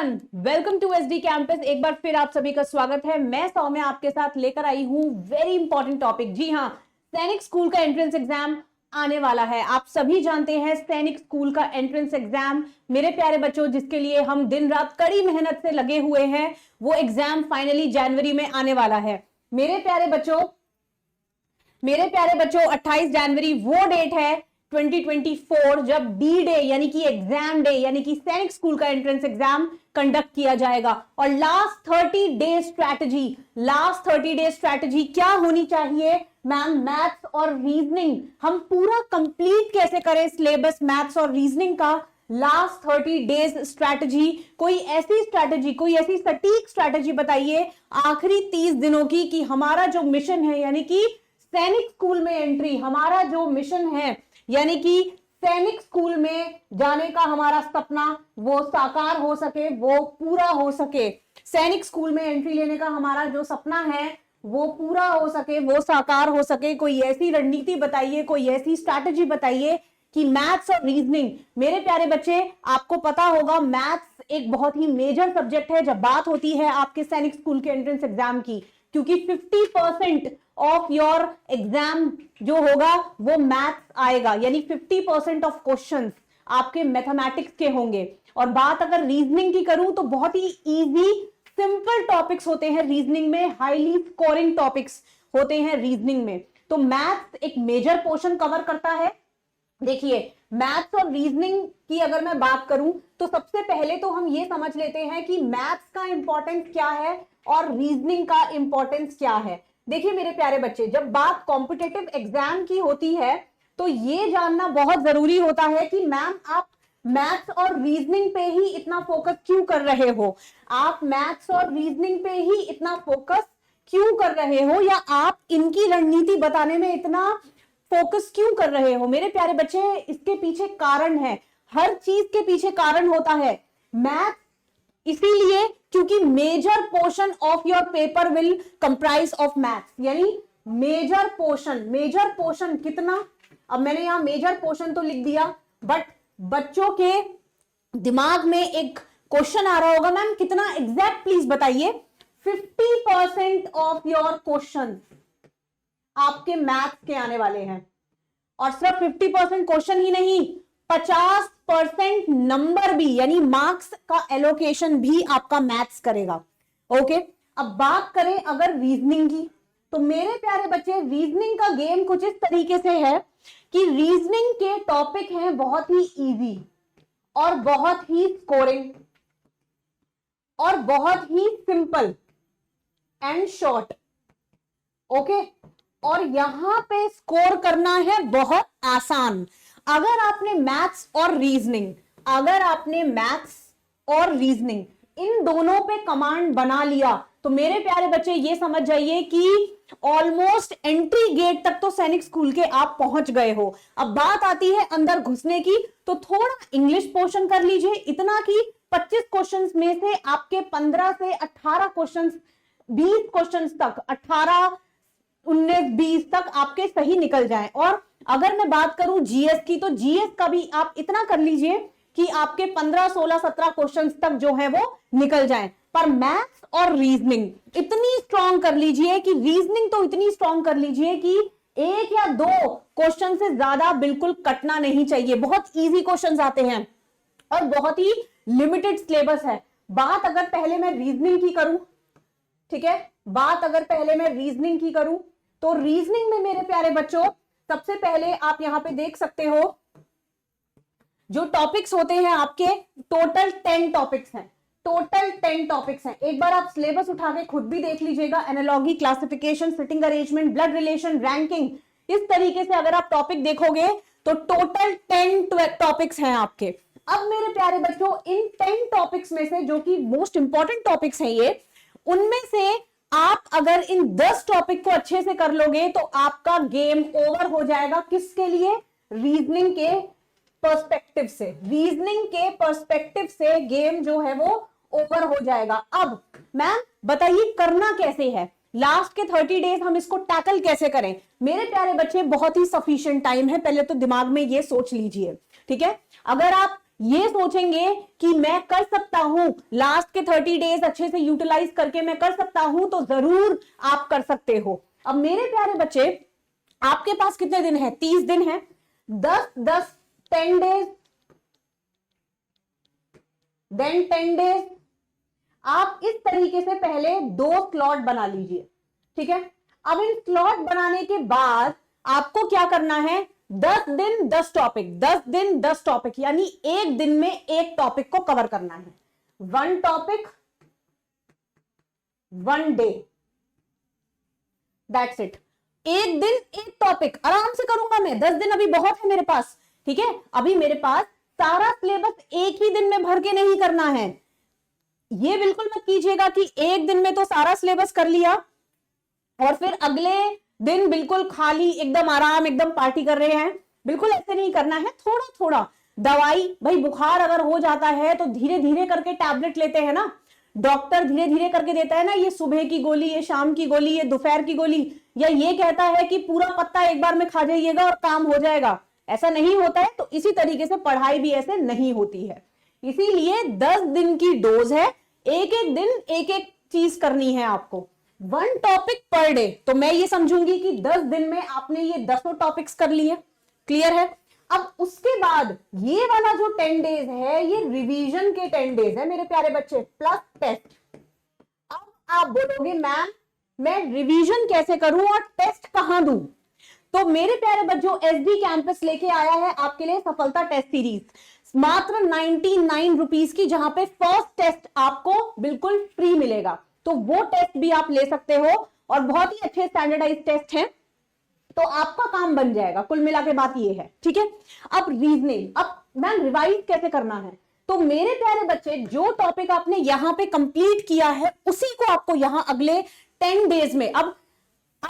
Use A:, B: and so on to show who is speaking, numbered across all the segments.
A: Everyone, welcome to SD campus. एक बार फिर आप सभी का स्वागत है। मैं सौम्या आपके साथ लेकर आई हूं वेरी इंपॉर्टेंट टॉपिक। जी हाँ, सैनिक स्कूल का एंट्रेंस एग्जाम आने वाला है। आप सभी जानते हैं सैनिक स्कूल का एंट्रेंस एग्जाम, मेरे प्यारे बच्चों, जिसके लिए हम दिन रात कड़ी मेहनत से लगे हुए हैं, वो एग्जाम फाइनली जनवरी में आने वाला है। मेरे प्यारे बच्चों 28 जनवरी वो डेट है 2024 जब बी डे यानी कि एग्जाम डे यानी कि सैनिक स्कूल का एंट्रेंस एग्जाम कंडक्ट किया जाएगा। और लास्ट 30 डे स्ट्रैटेजी क्या होनी चाहिए मैम? मैथ्स और रीजनिंग हम पूरा कंप्लीट कैसे करें सिलेबस मैथ्स और रीजनिंग का। लास्ट 30 डेज स्ट्रैटेजी, कोई ऐसी सटीक स्ट्रैटेजी बताइए आखिरी 30 दिनों की कि हमारा जो मिशन है यानी कि सैनिक स्कूल में एंट्री, हमारा जो मिशन है यानी कि सैनिक स्कूल में जाने का हमारा सपना वो साकार हो सके, वो पूरा हो सके। सैनिक स्कूल में एंट्री लेने का हमारा जो सपना है वो पूरा हो सके, वो साकार हो सके। कोई ऐसी रणनीति बताइए, कोई ऐसी स्ट्रैटेजी बताइए कि मैथ्स और रीजनिंग, मेरे प्यारे बच्चे आपको पता होगा मैथ्स एक बहुत ही मेजर सब्जेक्ट है जब बात होती है आपके सैनिक स्कूल के एंट्रेंस एग्जाम की, क्योंकि 50% ऑफ योर एग्जाम जो होगा वो मैथ्स आएगा, यानी 50% ऑफ क्वेश्चंस आपके मैथमेटिक्स के होंगे। और बात अगर रीजनिंग की करूं तो बहुत ही इजी सिंपल टॉपिक्स होते हैं रीजनिंग में, हाईली स्कोरिंग टॉपिक्स होते हैं रीजनिंग में। तो मैथ्स एक मेजर पोर्शन कवर करता है। देखिए, मैथ्स और रीजनिंग की अगर मैं बात करूं तो सबसे पहले तो हम ये समझ लेते हैं कि मैथ्स का इंपॉर्टेंस क्या है और रीजनिंग का इंपॉर्टेंस क्या है। देखिए मेरे प्यारे बच्चे, जब बात कॉम्पिटिटिव एग्जाम की होती है तो ये जानना बहुत जरूरी होता है कि मैम आप मैथ्स और रीजनिंग पे ही इतना फोकस क्यों कर रहे हो, आप मैथ्स और रीजनिंग पे ही इतना फोकस क्यों कर रहे हो, या आप इनकी रणनीति बताने में इतना फोकस क्यों कर रहे हो। मेरे प्यारे बच्चे, इसके पीछे कारण है, हर चीज के पीछे कारण होता है। मैथ इसीलिए क्योंकि major portion of your paper will comprise of maths, यानी मेजर पोर्शन कितना, अब मैंने यहां मेजर पोर्शन तो लिख दिया, बट बच्चों के दिमाग में एक क्वेश्चन आ रहा होगा, मैम कितना एग्जैक्ट प्लीज बताइए। 50% ऑफ योर क्वेश्चन आपके मैथ्स के आने वाले हैं, और सिर्फ 50% क्वेश्चन ही नहीं, 50% नंबर भी, यानी मार्क्स का एलोकेशन भी आपका मैथ्स करेगा। ओके, अब बात करें अगर रीजनिंग की, तो मेरे प्यारे बच्चे रीजनिंग का गेम कुछ इस तरीके से है कि रीजनिंग के टॉपिक हैं बहुत ही इजी और बहुत ही स्कोरिंग और बहुत ही सिंपल एंड शॉर्ट। ओके, और यहां पे स्कोर करना है बहुत आसान। अगर आपने मैथ्स और रीजनिंग इन दोनों पे कमांड बना लिया तो मेरे प्यारे बच्चे ये समझ जाइए कि ऑलमोस्ट एंट्री गेट तक तो सैनिक स्कूल के आप पहुंच गए हो। अब बात आती है अंदर घुसने की, तो थोड़ा इंग्लिश पोर्शन कर लीजिए, इतना कि 25 क्वेश्चंस में से आपके 15 से 18 क्वेश्चंस, 20 क्वेश्चंस तक, 18, 19, 20 तक आपके सही निकल जाएं। और अगर मैं बात करूं जीएस की, तो जीएस का भी आप इतना कर लीजिए कि आपके 15, 16, 17 क्वेश्चंस तक जो है वो निकल जाएं। पर मैथ्स और रीजनिंग इतनी स्ट्रांग कर लीजिए कि रीजनिंग तो इतनी स्ट्रांग कर लीजिए कि एक या दो क्वेश्चन से ज्यादा बिल्कुल कटना नहीं चाहिए। बहुत इजी क्वेश्चंस आते हैं और बहुत ही लिमिटेड सिलेबस है। बात अगर पहले मैं रीजनिंग की करूं, ठीक है, बात अगर पहले मैं रीजनिंग की करूं तो रीजनिंग में मेरे प्यारे बच्चों सबसे पहले आप यहां पे देख सकते हो जो टॉपिक्स होते हैं आपके, टोटल 10 टॉपिक्स हैं, एक बार आप सिलेबस उठा के खुद भी देख लीजिएगा। Analogy, classification, sitting arrangement, blood relation, ranking, इस तरीके से अगर आप टॉपिक देखोगे तो टोटल 10 टॉपिक्स हैं आपके। अब मेरे प्यारे बच्चों, इन 10 टॉपिक्स में से जो कि मोस्ट इंपॉर्टेंट टॉपिक्स हैं ये, उनमें से आप अगर इन 10 टॉपिक को अच्छे से कर लोगे तो आपका गेम ओवर हो जाएगा। किसके लिए? रीजनिंग के पर्सपेक्टिव से गेम जो है वो ओवर हो जाएगा। अब मैम बताइए करना कैसे है, लास्ट के 30 डेज हम इसको टैकल कैसे करें। मेरे प्यारे बच्चे, बहुत ही सफिशिएंट टाइम है, पहले तो दिमाग में ये सोच लीजिए, ठीक है। अगर आप ये सोचेंगे कि मैं कर सकता हूं, लास्ट के 30 डेज अच्छे से यूटिलाइज करके मैं कर सकता हूं, तो जरूर आप कर सकते हो। अब मेरे प्यारे बच्चे, आपके पास कितने दिन है? 30 दिन है। 10 10 डेज, देन 10 डेज। आप इस तरीके से पहले 2 स्लॉट बना लीजिए, ठीक है। अब इन स्लॉट बनाने के बाद आपको क्या करना है? 10 दिन 10 टॉपिक, 10 दिन 10 टॉपिक, यानी एक दिन में एक टॉपिक को कवर करना है। 1 टॉपिक 1 डे, दैट्स इट। एक दिन एक टॉपिक आराम से करूंगा मैं। 10 दिन अभी बहुत है मेरे पास, ठीक है। अभी मेरे पास सारा सिलेबस एक ही दिन में भर के नहीं करना है। ये बिल्कुल मत कीजिएगा कि एक दिन में तो सारा सिलेबस कर लिया और फिर अगले दिन बिल्कुल खाली, एकदम आराम, एकदम पार्टी कर रहे हैं। बिल्कुल ऐसे नहीं करना है। थोड़ा थोड़ा दवाई, भाई बुखार अगर हो जाता है तो धीरे धीरे करके टैबलेट लेते हैं ना, डॉक्टर धीरे धीरे करके देता है ना, ये सुबह की गोली, ये शाम की गोली, ये दोपहर की गोली, या ये कहता है कि पूरा पत्ता एक बार में खा जाइएगा और काम हो जाएगा। ऐसा नहीं होता है। तो इसी तरीके से पढ़ाई भी ऐसे नहीं होती है। इसीलिए 10 दिन की डोज है, एक एक दिन एक एक चीज करनी है आपको। 1 टॉपिक पर डे, तो मैं ये समझूंगी कि 10 दिन में आपने ये 10 टॉपिक्स कर लिए। क्लियर है? अब उसके बाद ये वाला जो 10 डेज है, ये रिवीजन के 10 डेज है मेरे प्यारे बच्चे, प्लस टेस्ट। अब आप बोलोगे मैम मैं रिवीजन कैसे करूं और टेस्ट कहां दूं? तो मेरे प्यारे बच्चों, एसडी कैंपस लेके आया है आपके लिए सफलता टेस्ट सीरीज, मात्र 99 रुपीज की, जहां पे फर्स्ट टेस्ट आपको बिल्कुल फ्री मिलेगा। तो वो टेस्ट भी आप ले सकते हो और बहुत ही अच्छे स्टैंडर्डाइज टेस्ट हैं, तो आपका काम बन जाएगा। कुल मिला के बात ये है, ठीक है। अब रीजनिंग, अब मैम रिवाइज कैसे करना है? तो मेरे प्यारे बच्चे, जो टॉपिक आपने यहां पे कंप्लीट किया है उसी को आपको यहां अगले 10 डेज में, अब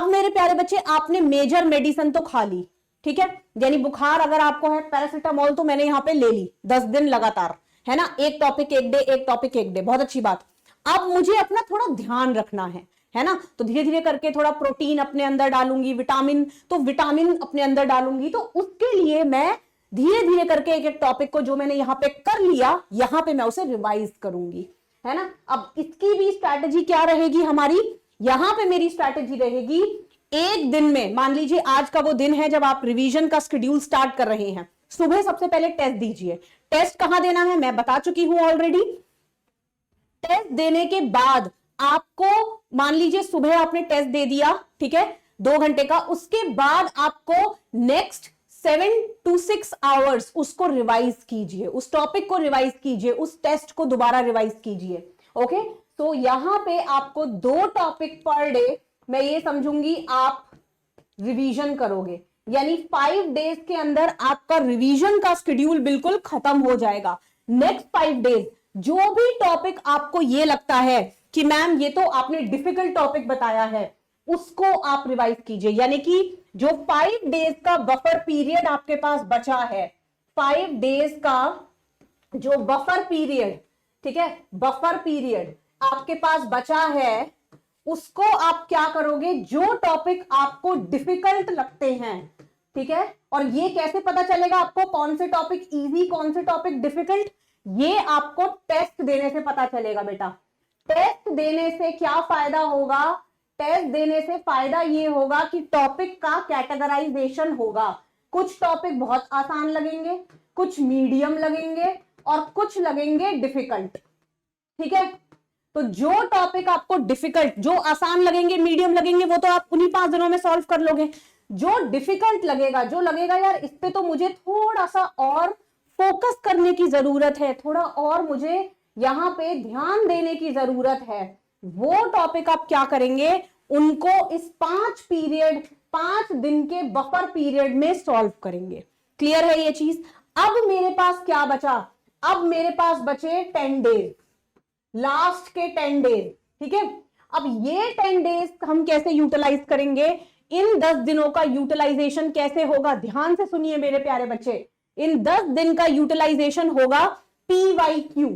A: मेरे प्यारे बच्चे, आपने मेजर मेडिसिन तो खा ली, ठीक है। यानी बुखार अगर आपको है, पैरासिटामोल तो मैंने यहां पे ले ली 10 दिन लगातार, है ना। एक टॉपिक एक डे, एक टॉपिक एक डे, बहुत अच्छी बात। अब मुझे अपना थोड़ा ध्यान रखना है ना। तो धीरे धीरे करके थोड़ा प्रोटीन अपने अंदर डालूंगी, विटामिन, तो विटामिन अपने अंदर डालूंगी। तो उसके लिए मैं धीरे धीरे करके एक एक टॉपिक को जो मैंने यहाँ पे कर लिया, यहां पे मैं उसे रिवाइज करूंगी, है ना। अब इसकी भी स्ट्रैटेजी क्या रहेगी हमारी? यहां पे मेरी स्ट्रैटेजी रहेगी, एक दिन में, मान लीजिए आज का वो दिन है जब आप रिवीजन का शेड्यूल स्टार्ट कर रहे हैं, सुबह सबसे पहले टेस्ट दीजिए। टेस्ट कहां देना है मैं बता चुकी हूं ऑलरेडी। टेस्ट देने के बाद आपको, मान लीजिए सुबह आपने टेस्ट दे दिया, ठीक है, 2 घंटे का, उसके बाद आपको नेक्स्ट 7 to 6 आवर्स उसको रिवाइज कीजिए, उस टॉपिक को रिवाइज कीजिए, उस टेस्ट को दोबारा रिवाइज कीजिए। ओके, तो यहां पे आपको 2 टॉपिक पर डे, मैं ये समझूंगी आप रिवीजन करोगे, यानी 5 डेज के अंदर आपका रिवीजन का शेड्यूल बिल्कुल खत्म हो जाएगा। नेक्स्ट 5 डेज जो भी टॉपिक आपको ये लगता है कि मैम ये तो आपने डिफिकल्ट टॉपिक बताया है, उसको आप रिवाइज कीजिए। यानी कि जो 5 डेज का बफर पीरियड आपके पास बचा है, 5 डेज का जो बफर पीरियड, ठीक है, बफर पीरियड आपके पास बचा है, उसको आप क्या करोगे? जो टॉपिक आपको डिफिकल्ट लगते हैं, ठीक है, और ये कैसे पता चलेगा आपको कौन से टॉपिक इजी, कौन से टॉपिक डिफिकल्ट? ये आपको टेस्ट देने से पता चलेगा बेटा। टेस्ट देने से क्या फायदा होगा? टेस्ट देने से फायदा ये होगा कि टॉपिक का कैटेगराइजेशन होगा। कुछ टॉपिक बहुत आसान लगेंगे, कुछ मीडियम लगेंगे और कुछ लगेंगे डिफिकल्ट, ठीक है। तो जो टॉपिक आपको डिफिकल्ट, जो आसान लगेंगे, मीडियम लगेंगे, वो तो आप उन्हीं 5 दिनों में सॉल्व कर लोगे। जो डिफिकल्ट लगेगा, जो लगेगा यार इस पे तो मुझे थोड़ा सा और फोकस करने की जरूरत है, थोड़ा और मुझे यहां पे ध्यान देने की जरूरत है, वो टॉपिक आप क्या करेंगे? उनको इस 5 दिन के बफर पीरियड में सॉल्व करेंगे। क्लियर है ये चीज? अब मेरे पास क्या बचा? अब मेरे पास बचे 10 डेज, लास्ट के 10 डेज, ठीक है। अब ये 10 डेज हम कैसे यूटिलाइज करेंगे? इन 10 दिनों का यूटिलाइजेशन कैसे होगा? ध्यान से सुनिए मेरे प्यारे बच्चे। इन 10 दिन का यूटिलाइजेशन होगा PYQ,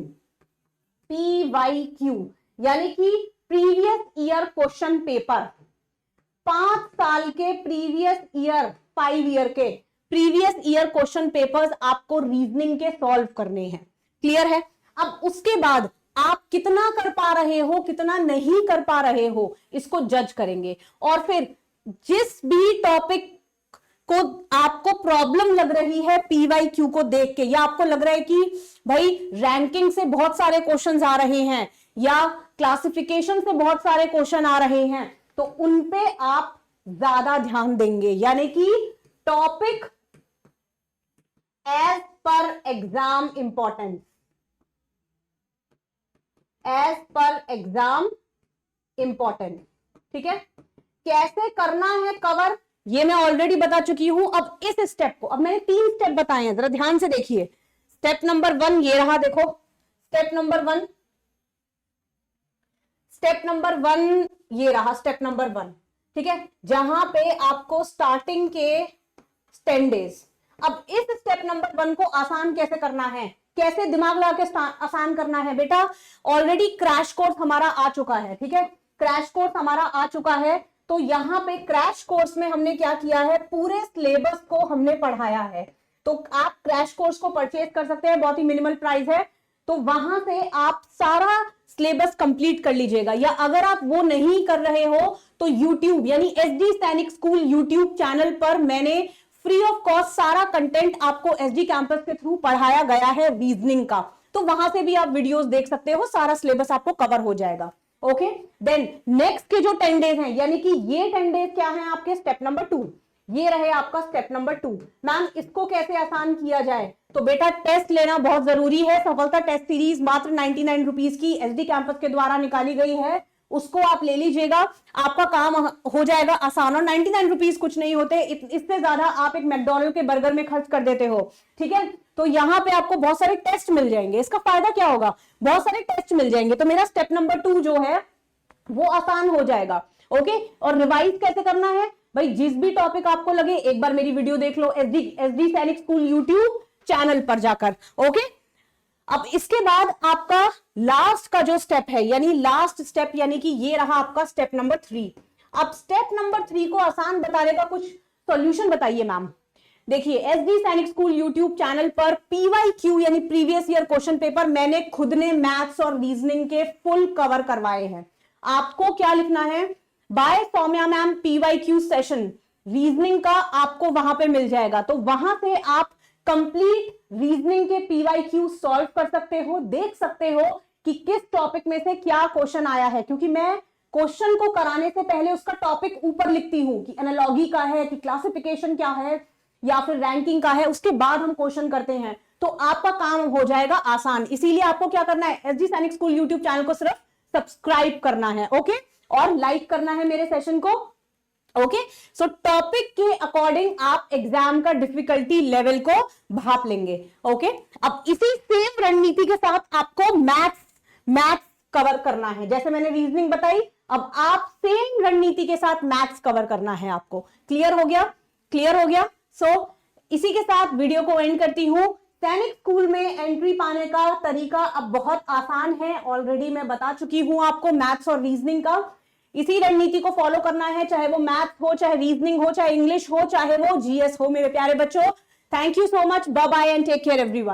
A: यानी कि प्रीवियस ईयर क्वेश्चन पेपर। 5 साल के प्रीवियस ईयर, 5 ईयर के प्रीवियस ईयर क्वेश्चन पेपर्स आपको रीजनिंग के सॉल्व करने हैं। क्लियर है? अब उसके बाद आप कितना कर पा रहे हो, कितना नहीं कर पा रहे हो, इसको जज करेंगे। और फिर जिस भी टॉपिक को आपको प्रॉब्लम लग रही है पीवाईक्यू को देख के, या आपको लग रहा है कि भाई रैंकिंग से बहुत सारे क्वेश्चंस आ रहे हैं या क्लासिफिकेशन से बहुत सारे क्वेश्चन आ रहे हैं, तो उन पे आप ज्यादा ध्यान देंगे। यानी कि topic as per exam importance, as per exam important. ठीक है? कैसे करना है कवर, ये मैं ऑलरेडी बता चुकी हूं। अब इस स्टेप को, अब मैंने 3 स्टेप बताए हैं, जरा ध्यान से देखिए। स्टेप नंबर 1 ये रहा, देखो स्टेप नंबर 1, स्टेप नंबर 1 ये रहा, स्टेप नंबर 1। ठीक है? जहां पे आपको स्टार्टिंग के 10 डेज। अब इस स्टेप नंबर 1 को आसान कैसे करना है, कैसे दिमाग लगा के आसान करना है बेटा, ऑलरेडी क्रैश कोर्स हमारा आ चुका है। ठीक है? क्रैश कोर्स हमारा आ चुका है, तो यहां पे क्रैश कोर्स में हमने क्या किया है, पूरे सिलेबस को हमने पढ़ाया है। तो आप क्रैश कोर्स को परचेज कर सकते हैं, बहुत ही मिनिमल प्राइस है। तो वहां से आप सारा सिलेबस कंप्लीट कर लीजिएगा। या अगर आप वो नहीं कर रहे हो तो यूट्यूब यानी एसडी सैनिक स्कूल यूट्यूब चैनल पर मैंने फ्री ऑफ कॉस्ट सारा कंटेंट आपको एसडी कैंपस के थ्रू पढ़ाया गया है रीजनिंग का, तो वहां से भी आप वीडियोस देख सकते हो, सारा सिलेबस आपको कवर हो जाएगा। ओके, देन नेक्स्ट के जो 10 डेज हैं, यानी कि ये 10 डेज क्या है आपके, स्टेप नंबर 2, ये रहे आपका स्टेप नंबर 2। मैम इसको कैसे आसान किया जाए, तो बेटा टेस्ट लेना बहुत जरूरी है। सफलता टेस्ट सीरीज मात्र 99 रुपीज की एसडी कैंपस के द्वारा निकाली गई है, उसको आप ले लीजिएगा, आपका काम हो जाएगा आसान। और 99 रुपीज कुछ नहीं होते, इससे ज्यादा आप एक मैकडॉनल्ड के बर्गर में खर्च कर देते हो। ठीक है? तो यहाँ पे आपको बहुत सारे टेस्ट मिल जाएंगे, इसका फायदा क्या होगा, बहुत सारे टेस्ट मिल जाएंगे। तो मेरा स्टेप नंबर 2 जो है वो आसान हो जाएगा। ओके, और रिवाइज कैसे करना है भाई, जिस भी टॉपिक आपको लगे एक बार मेरी वीडियो देख लो एसडी सैनिक स्कूल यूट्यूब चैनल पर जाकर। ओके, अब इसके बाद आपका लास्ट का जो स्टेप है, यानी लास्ट स्टेप, यानी कि ये रहा आपका स्टेप नंबर 3। अब स्टेप नंबर 3 को आसान बताने का कुछ सॉल्यूशन बताइए मैम। देखिए एसडी सैनिक स्कूल यूट्यूब चैनल पर पीवाईक्यू यानी प्रीवियस ईयर क्वेश्चन पेपर मैंने खुद ने मैथ्स और रीजनिंग के फुल कवर करवाए हैं। आपको क्या लिखना है, by Saumya ma'am PYQ session reasoning का आपको वहां पे मिल जाएगा। तो वहां से आप कंप्लीट रीजनिंग के पीवाईक्यू सॉल्व कर सकते हो, देख सकते हो कि किस टॉपिक में से क्या क्वेश्चन आया है, क्योंकि मैं क्वेश्चन को कराने से पहले उसका टॉपिक ऊपर लिखती हूं कि एनालॉजी का है, कि क्लासिफिकेशन क्या है, या फिर रैंकिंग का है, उसके बाद हम क्वेश्चन करते हैं। तो आपका काम हो जाएगा आसान। इसीलिए आपको क्या करना है, एसडी सैनिक स्कूल यूट्यूब चैनल को सिर्फ सब्सक्राइब करना है। ओके, और लाइक करना है मेरे सेशन को। ओके, सो टॉपिक के अकॉर्डिंग आप एग्जाम का डिफिकल्टी लेवल को भाप लेंगे। ओके, अब इसी सेम रणनीति के साथ आपको मैथ्स कवर करना है। जैसे मैंने रीजनिंग बताई, अब आप सेम रणनीति के साथ मैथ्स कवर करना है आपको। क्लियर हो गया, क्लियर हो गया। सो इसी के साथ वीडियो को एंड करती हूं। सैनिक स्कूल में एंट्री पाने का तरीका अब बहुत आसान है, ऑलरेडी मैं बता चुकी हूं आपको मैथ्स और रीजनिंग का। इसी रणनीति को फॉलो करना है, चाहे वो मैथ हो, चाहे रीजनिंग हो, चाहे इंग्लिश हो, चाहे वो जीएस हो मेरे प्यारे बच्चों। Thank you so much, bye bye and take care everyone.